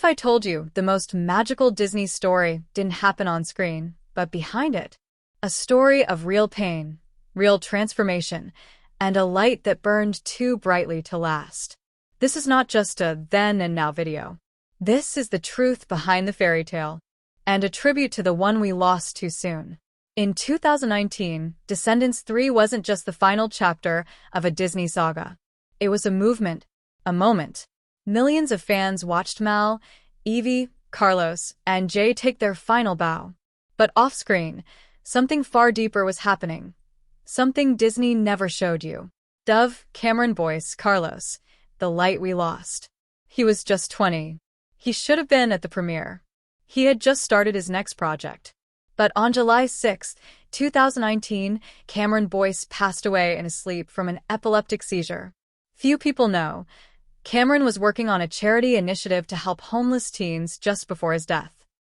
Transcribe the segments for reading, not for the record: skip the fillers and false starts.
I told you the most magical Disney story didn't happen on screen, but behind it? A story of real pain, real transformation, and a light that burned too brightly to last. This is not just a then and now video. This is the truth behind the fairy tale, and a tribute to the one we lost too soon. In 2019, Descendants 3 wasn't just the final chapter of a Disney saga. It was a movement, a moment. Millions of fans watched Mal, Evie, Carlos, and Jay take their final bow. But off-screen, something far deeper was happening. Something Disney never showed you. Dove, Cameron Boyce, Carlos, the light we lost. He was just 20. He should have been at the premiere. He had just started his next project. But on July 6, 2019, Cameron Boyce passed away in his sleep from an epileptic seizure. Few people know, Cameron was working on a charity initiative to help homeless teens just before his death.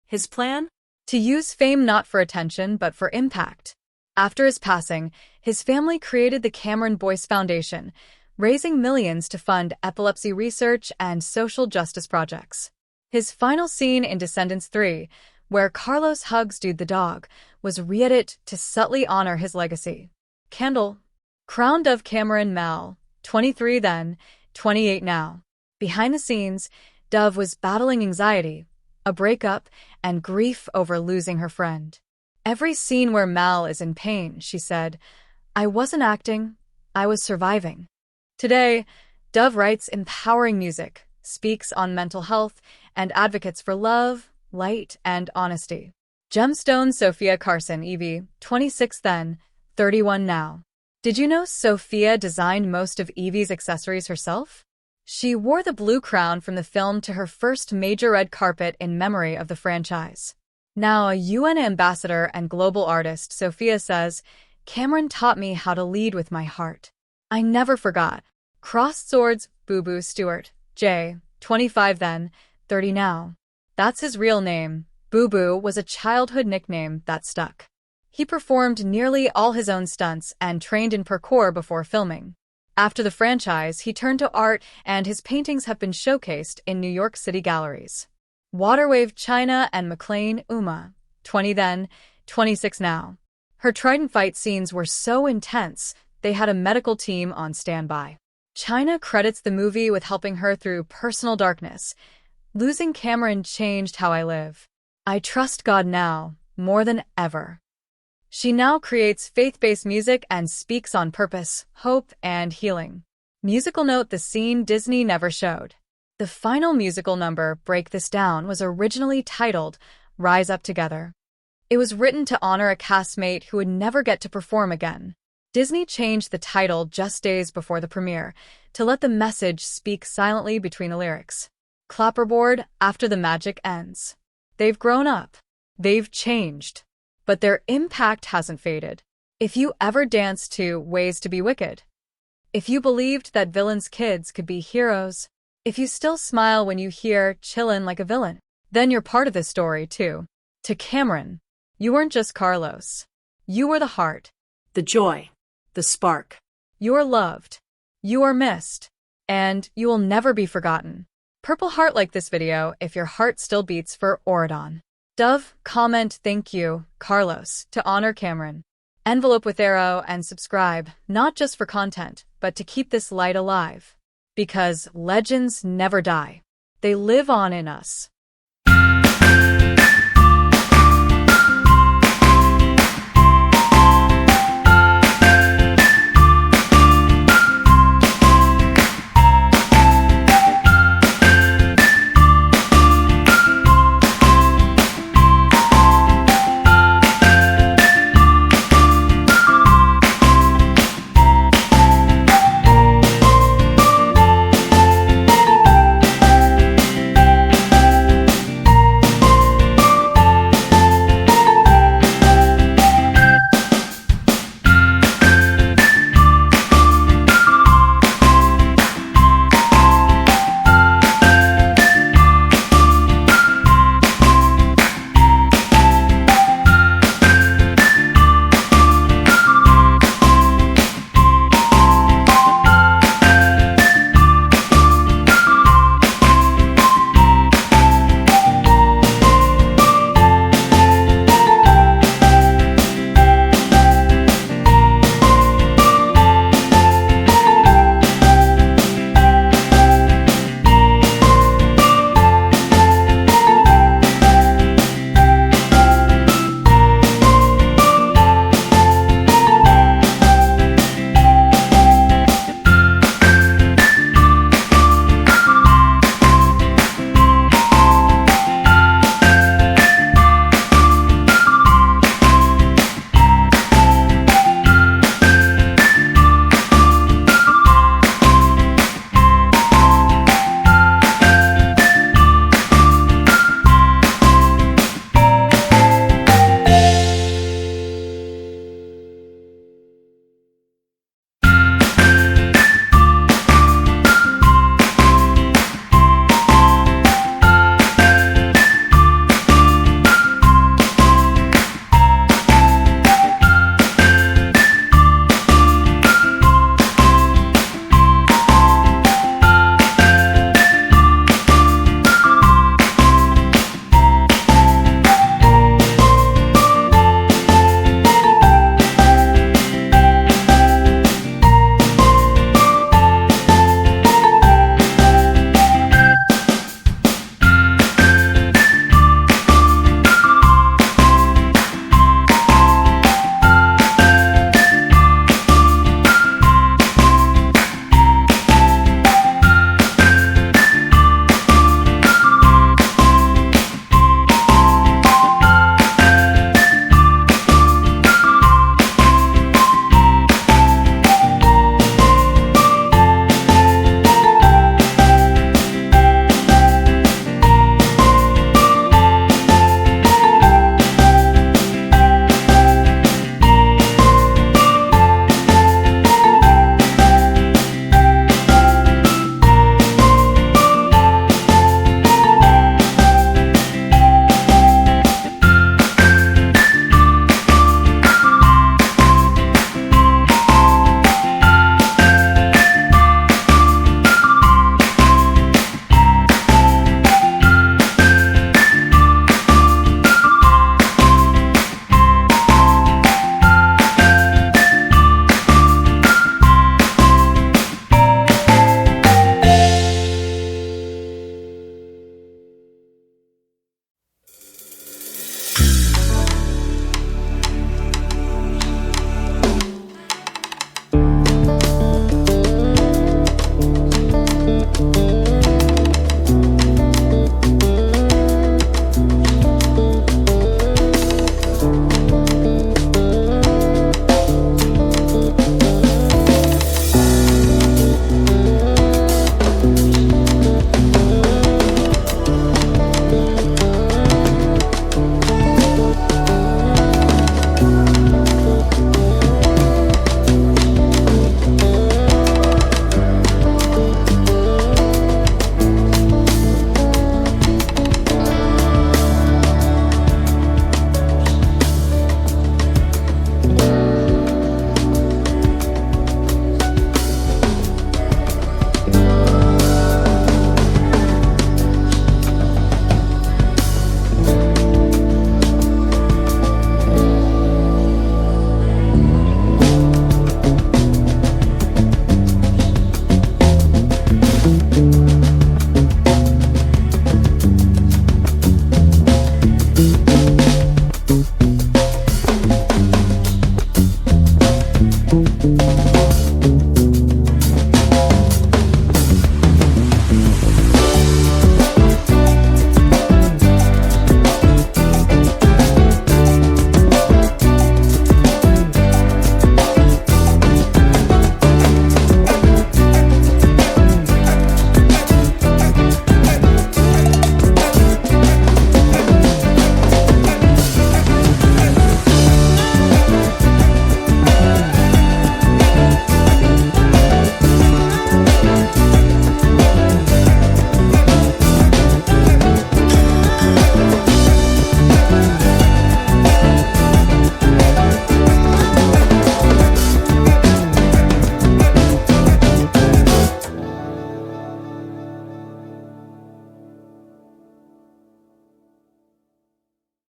His plan? To use fame not for attention but for impact. After his passing, his family created the Cameron Boyce Foundation, raising millions to fund epilepsy research and social justice projects. His final scene in Descendants 3, where Carlos hugs Dude the dog, was re-edited to subtly honor his legacy. Candle. Crown Dove Cameron Mal, 23 then, 28 now. Behind the scenes, Dove was battling anxiety, a breakup, and grief over losing her friend. Every scene where Mal is in pain, she said, "I wasn't acting, I was surviving." Today, Dove writes empowering music, speaks on mental health, and advocates for love, light, and honesty. Gemstone Sofia Carson Evie, 26 then, 31 now. Did you know Sofia designed most of Evie's accessories herself? She wore the blue crown from the film to her first major red carpet in memory of the franchise. Now a UN ambassador and global artist, Sofia says, "Cameron taught me how to lead with my heart. I never forgot." Crossed swords, Booboo Stewart, J, 25 then, 30 now. That's his real name. Booboo was a childhood nickname that stuck. He performed nearly all his own stunts and trained in parkour before filming. After the franchise, he turned to art, and his paintings have been showcased in New York City galleries. Waterwave China and McClain Uma, 20 then, 26 now. Her trident fight scenes were so intense, they had a medical team on standby. China credits the movie with helping her through personal darkness. "Losing Cameron changed how I live. I trust God now, more than ever." She now creates faith-based music and speaks on purpose, hope, and healing. Musical note: the scene Disney never showed. The final musical number, Break This Down, was originally titled Rise Up Together. It was written to honor a castmate who would never get to perform again. Disney changed the title just days before the premiere to let the message speak silently between the lyrics. Clapperboard, after the magic ends. They've grown up. They've changed. But their impact hasn't faded. If you ever danced to Ways to Be Wicked, if you believed that villains' kids could be heroes, if you still smile when you hear Chillin' Like a Villain, then you're part of this story too. To Cameron, you weren't just Carlos. You were the heart, the joy, the spark. You are loved. You are missed. And you will never be forgotten. Purple heart like this video if your heart still beats for Auradon. Dove, comment thank you, Carlos, to honor Cameron. Envelope with arrow and subscribe, not just for content, but to keep this light alive. Because legends never die. They live on in us.